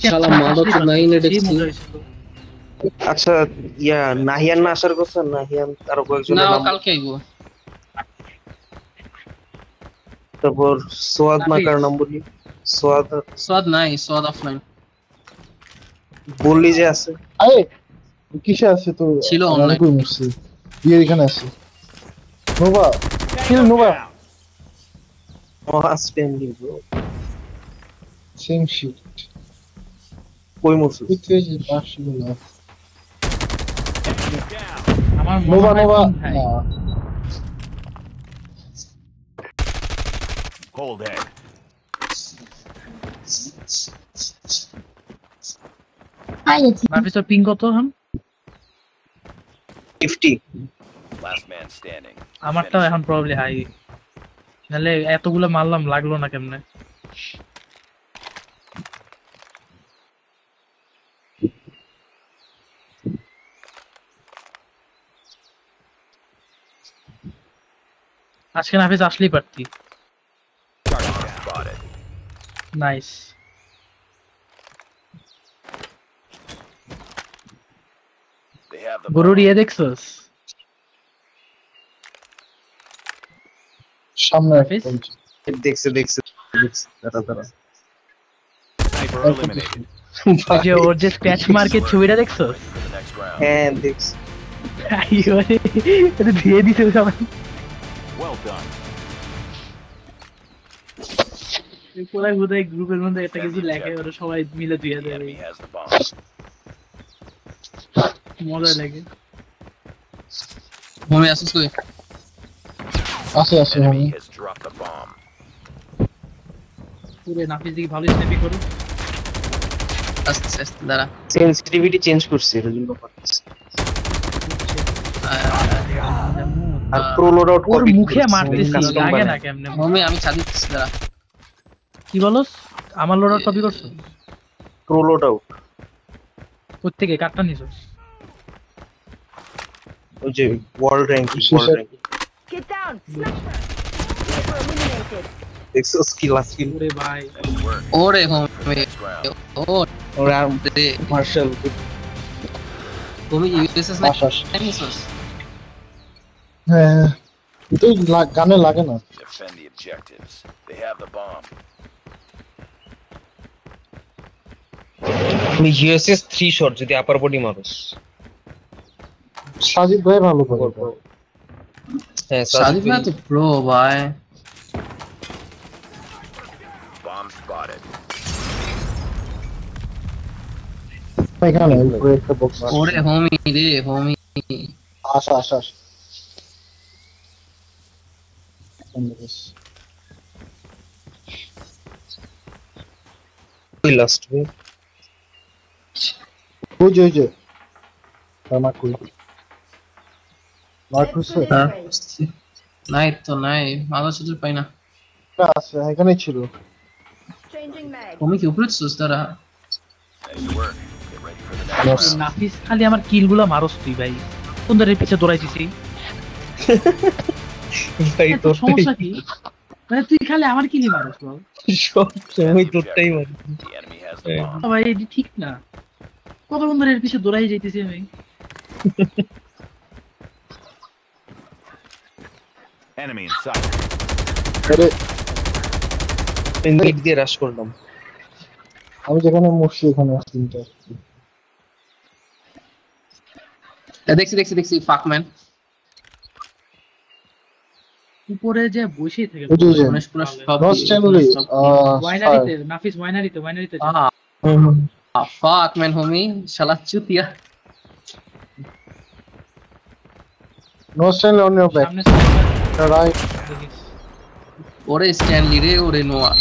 শালা মাদক তো নাই না দেখছি। আচ্ছা ইয়া নাহিয়ান না আসার কথা, নাহিয়ান আরো না কয়েকজনের ও নাম। কালকে আইবো। তারপর সোয়াদ না নাফিস। কার নাম বলি, সোয়াদ সোয়াদ নাই, সোয়াদ অফলাইন বললি যে আছে। আরে কিসে আছে তো? ছিল আমি online। কই মুছছি বিয়ের এখানে আছে Nova. Kill Nova spending bro, same shit কই মুসুস উঠে যে বাসগুলো আমার নোভা নোভা ভাই না Hold head. নাফিসের পিং কত এখন? 50। Last man standing. আমারটাও এখন প্রবাবলি হাই। নাহলে এতগুলো মারলাম লাগলো না কেমনে? আজকে নাফিস আসলেই পারতি। Target spotted. Nice. They have the গরুর bomb. ইয়ে দেখছস? সামনে নাফিস? দেখছে দেখছে দেখছে, দাঁড়া দাঁড়া। Sniper eliminated. ওই যে ওর যে স্ক্র্যাচ মার্কের ছবিটা দেখছস? For the next round. হ্যাঁ দেখছি। আইয়ো রে, এটা দিয়ে দিছে সবাই। Well done. পুরো বোধহয় গ্রুপের মধ্যে একটা কিছু লেখে, ওরা সবাই মিলে দিয়ে The দেবে। enemy has the bomb. মজা লাগে। হোমে আসিস কই? আছে আছে Enemy has dropped the bomb. পুরো নাফিস দিকে ভালো স্ন্যাপি করো। আস্তে আস্তে দাঁড়া। সেনসিটিভিটি চেঞ্জ করছি এর জন্য পাচ্ছি। আর প্রো লোড আউট ওর মুখে মারতেছি, লাগে না কেমনে? হোমে আমি ছাদি দিচ্ছি, দাঁড়া। কি বলস? আমার লোডার কপি করছো? প্রো লোড আউট প্রত্যেকে কাটটা নিছস? ওই যে world rank, world rank Get down! Sniper! Sniper eliminated! দেখছো স্কিল স্কিল। ওরে ভাই, Nice work. ওরে হোমে Next round. ও ওরে আর রে মার্শাল হোমে ইউএসএস না আসাস নিছস? হ্যাঁ তো গানে লাগে না। Defend the objectives. They have the bomb. তুমি ইউএসএস 3 শট যদি আপার বডি মারোস। সাজিদ ভাই ভালো করে। হ্যাঁ সাদিক না তো প্রো ভাই। Bomb spotted. এখানে উপরে একটা বক্স ওরে হোমি রে হোমি। আসা আসা ওই লাস্ট ওয়ে ওই যে আমার কই মার্কুস হ্যাঁ নাই তো নাই, ভালো সুযোগ পাই না। আছে এখানে ছিল। Changing mag. হোমি কি উপরে ছিস? দাঁড়া। Nice work. Get ready for the next round. নাফিস খালি আমার কিলগুলা মারস তুই ভাই। কোন দরের পিছে দৌড়াইছিস? ভাই তোর সমস্যা কি? মানে তুই খালি আমার কিলই মারস বল। সব সময় The তোরটাই মারি। enemy has the bomb. ভাই এটা ঠিক না। কতক্ষণ ধরে এর পিছে দৌড়াই যাইতেছি আমি। Enemy in sight. আরে নেট দিয়ে রাশ করলাম। আমি যেখানে মরছি এখানে তিনটা দেখছি দেখছি দেখছি ফাকম্যান উপরে যে বসে থাকে। ওই যে গণেশ পুরো সব নট স্ট্যানলি ওয়াইনারিতে নাফিস ওয়াইনারিতে যা। ফাকম্যান হোমি শালা চুতিয়া। No Stanley on your back সামনে সামনে রাইট। দেখিস। ওরে স্ট্যানলি রে, ওরে নোয়া।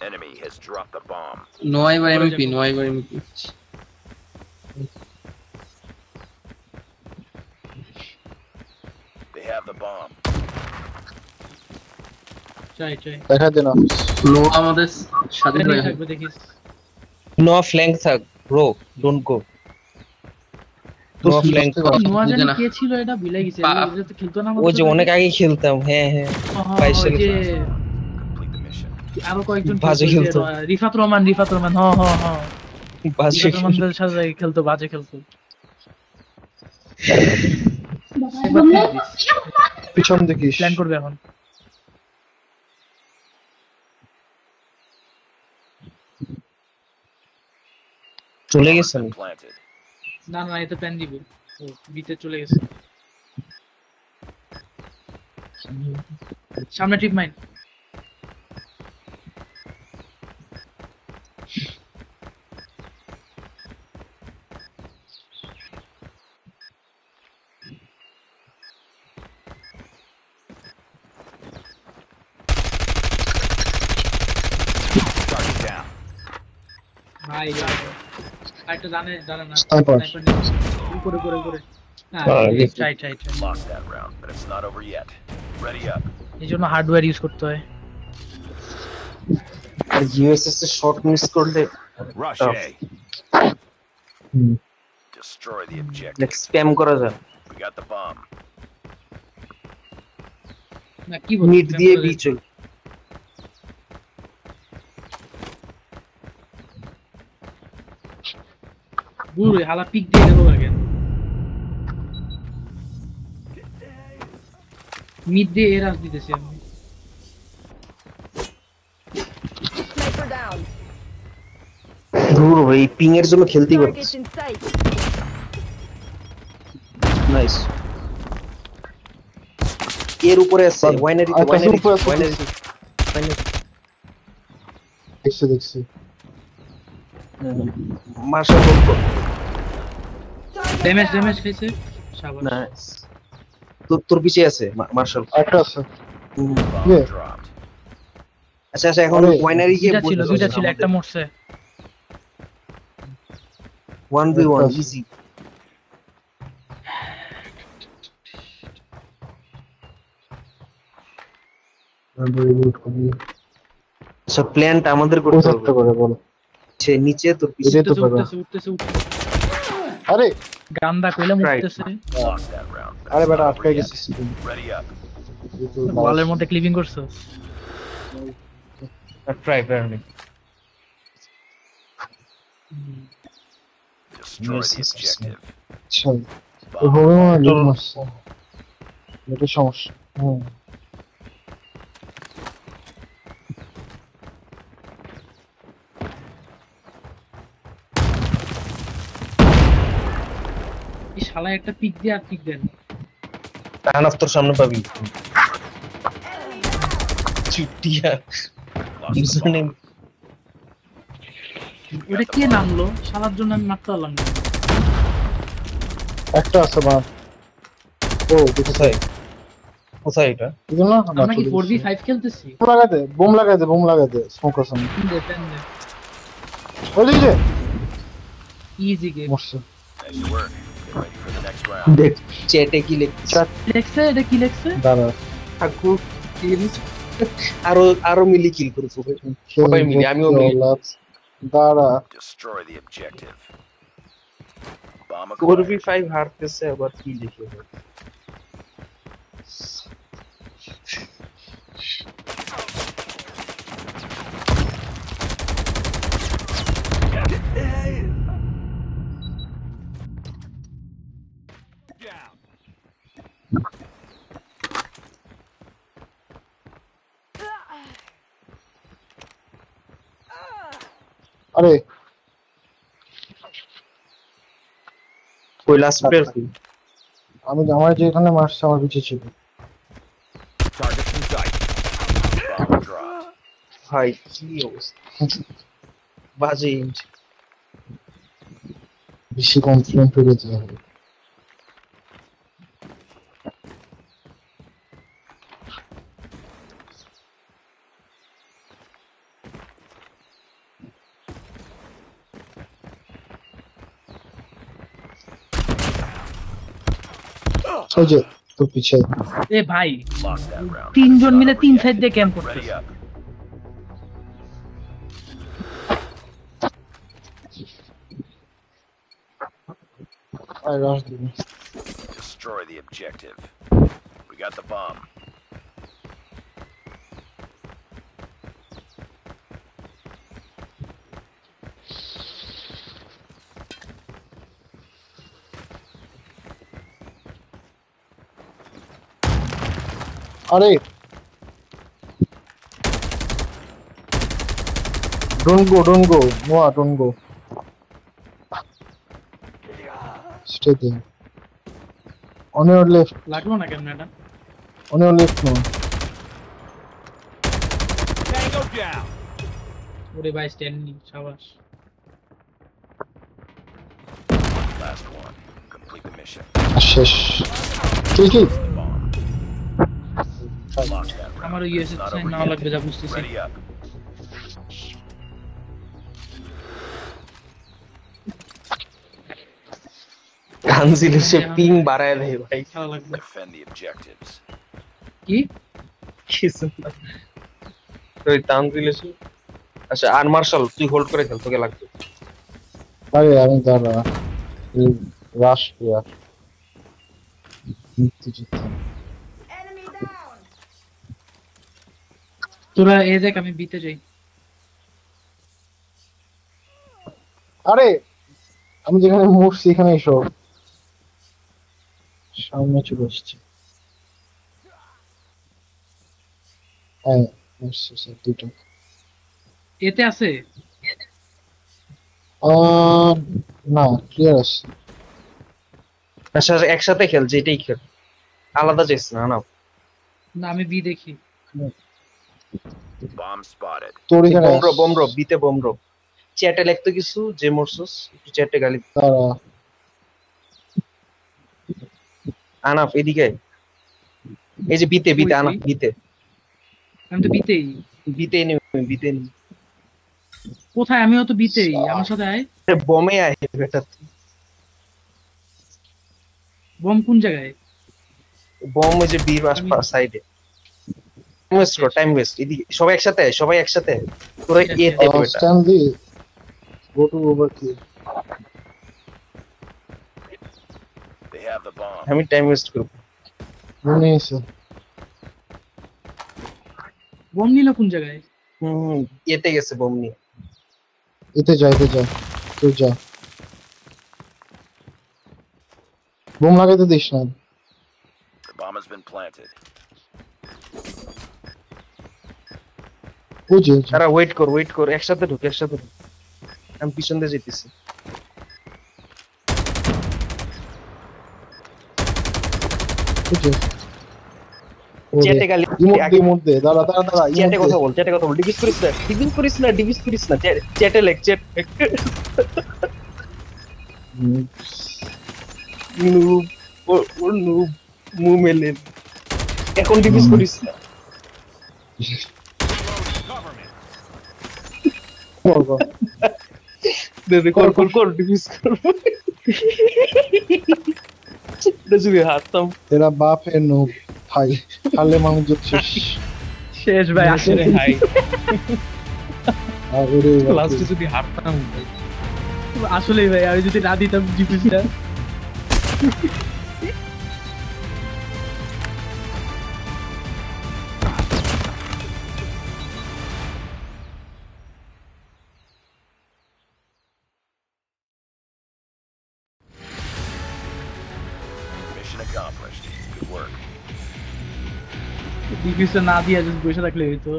Enemy has dropped the bomb. নোয়া এবার এমপি, নোয়া এবার MP. They have the bomb. চাই দেখা দেন অফিস নোয়া আমাদের সাথে এখানেই রয়ে থাকবে দেখিস। নো ফ্ল্যাঙ্ক থাক bro, don't go. No flank. নোয়া জানি না। কে ছিল এটা ভুলে গেছি। পা- ওটা তো খেলতো না ও যে অনেক আগে খেলতাম। হ্যাঁ হ্যাঁ হ্যাঁ, 22 ওই সালে। যে Complete the mission. আরো কয়েকজন বাজে খেলতো, খেলতো। রিফাত রহমান হ্যাঁ হ্যাঁ হ্যাঁ বাজে রিফাত রহমানদের সাথে খেলতো, বাজে খেলতো। এবার ঠিক দিস, পিছন দেখিস। প্ল্যান করবে এখন। চলে Bomb has গেছেন। been planted. না না, এতে প্ল্যান দিবে। ও বিতে চলে গেছে। সামনে ট্রিপ মাইন। Target down. ভাই একটা জানে না Sniper. Sniper নিয়ে। করে না, try Lost that round, but it's not over yet. Ready up. এই জন্য হার্ডওয়্যার ইউজ করতে হয়। আর ইউএসএস এর শট মিস করলে Rush Tough. A. Hmm. Destroy the objective. Like spam করা যায়। We got the bomb. না কি বলবো, মিড দিয়ে বি চল। বুড়ো হালা পিক দিয়ে গেল আগে। মিড দিয়ে এরাস দিতেছি আমি। Sniper down. দূর ভাই পিং এর জন্য খেলতেই Target পারছিস। in sight. নাইস। এর উপরে আছে ওয়াইনারি আর কাছে উপরে আছে। ওয়াইনারি। দেখছি। মার্শাল বল। ড্যামেজ খাইছে। শাবাশ। নাইস। তোর পিছে আছে মার্শাল। একটা আছে। Bomb Yeah. dropped. আচ্ছা এখন আরে, ওয়াইনারি গিয়ে দুইটা ছিল একটা মরছে। 1v1 easy. আচ্ছা প্ল্যানটা আমাদের করতে কোথায় হবে। করে বলো। সে নিচে তোর পিছে। এটাই তো পারা। উঠতেছে। আরে গান্দা কইলাম Right. উঠতেছে। Lost that round. but আরে it's বেটা not আটকাই over yet. গেছিস। Ready up. ওয়ালের মধ্যে ক্লিপিং করছো। Try plan. Destroy Yes, the yes, yes, objective. আচ্ছা Bomb ওভাবে আমার লুট মারছে। এটা সমস্যা। হুম। এই শালা একটা পিক দিয়ে আর পিক দেন। টানাফ তোর সামনে পাবি। Chutia. lost the username bomb. ওটা কে নামলো? শালার জন্য আমি মারতে পারলাম না। একটা আছে বা ও কোথায়? কোথায় এটা? এগুলো না আমরা কি 4v5 খেলতেছি? বোম লাগাই দে স্মোক আছে প্ল্যান দে। ওই যে ইজি গেম। মরছে। Nice work. Get ready for the next round. দেখ চ্যাটে কি লেখছে। লেখছে এটা কি লেখছে? দাঁড়া ঠাকুর কিল আরো মিলি কিল করেছে ভাই। সবাই মিলে, আমিও মিলে। দাঁড়া Destroy the objective. Bomb 4v5 acquired. হারতেছে আবার কি লিখে। আরে ওই লাস্ট প্লেয়ার কি? আমি আমার যেখানে মারছে আমার পিছে ছিল। Targets in sight. Bomb dropped. ভাই কি অবস্থা। বাজে ইঞ্চ। বেশি কনফিডেন্ট হয়ে যেতে হবে। ওই যে তোর পিছে এ ভাই Lost that round. তিনজন It's মিলে not তিন over সাইড yet. দিয়ে ক্যাম্প Ready করতেছে। up. আর রাশ দিবি। Destroy the objective. We got the bomb. আরে don't go Noah, don't go, stay there on your left, লাগলো না কেন এটা? on your left Noah. Tango down. ওরে ভাই স্ট্যান্ডিং সাবাস। Last one. Complete the mission. শেষ কি The bomb. Lost that round. আমার USA Not sign over now yet. লাগবে যা বুঝতেছি। Ready up. গানজিলের সে পিং বাড়ায় দেয় ভাই। খেলা লাগবে। Defend the objectives. কি? কিছু না। তো এই তানজিলের সে আচ্ছা আর মার্শাল তুই হোল্ড করে খেল তোকে লাগবে। আরে আমি দাঁড়া রাশ প্লেয়ার জিততে Enemy down. তোরা এ দেখ আমি বিতে যাই। আরে আমি যেখানে মরছি এখানে এসো সামনে চলে এসছে হ্যাঁ মরছি স্যার দুটো এতে আছে না ক্লিয়ার আছে আচ্ছা একসাথে খেল যেটাই খেল আলাদা যাইস না না না আমি বি দেখি। Bomb spotted. তোর এখানে বমরো বিতে বমরো চ্যাটে লিখতে কিছু যে মরছস একটু চ্যাটে গালি তারা আনাফ এদিকে এই যে বিতে আনাফ বিতে আমি তো বিতেই। বিতে নি কোথায়? আমিও তো বিতেই, আমার সাথে আয়। বমে আয় বেটা বম কোন জায়গায়? বম ওই যে বীর আশপাশ সাইডে টাইম ওয়েস্ট এদিকে সবাই একসাথে তোরা এতে বেটা স্ট্যানলি গো টু ওভার কি They have the bomb. আমি টাইম ওয়েস্ট করব মনে আছে বম নিল কোন জায়গায়? এতে গেছে বম নিয়ে এতে যা তুই যা বোম লাগাইতে দিস না The bomb has been planted. বুঝে তারা ওয়েট কর একসাথে ঢুক আমি পিছন দিয়ে যেতেছি বুঝে চ্যাটে গালি মধ্যে দাঁড়া চ্যাটে কথা বল ডিভিস করিস না চ্যাটে লেখ চ্যাট নুব ওর নুব মুমেলেন এখন ডিভিস করিস না দে কর ডিভিস কর যদি হাততাম तेरा बाप है नो भाई खाले मांग जो শেষ ভাই আসলে ভাই अरे লাস্টে যদি হারতাম ভাই আসলে ভাই আমি যদি না দিতাম জিপিসটা Mission accomplished. Good work. জিপিসটা না দিয়ে জাস্ট বসে থাকলে হইতো।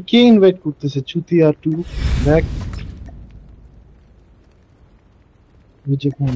কে ইনভাইট করতেছে চুতিয়া টু দেখ নিচে কোন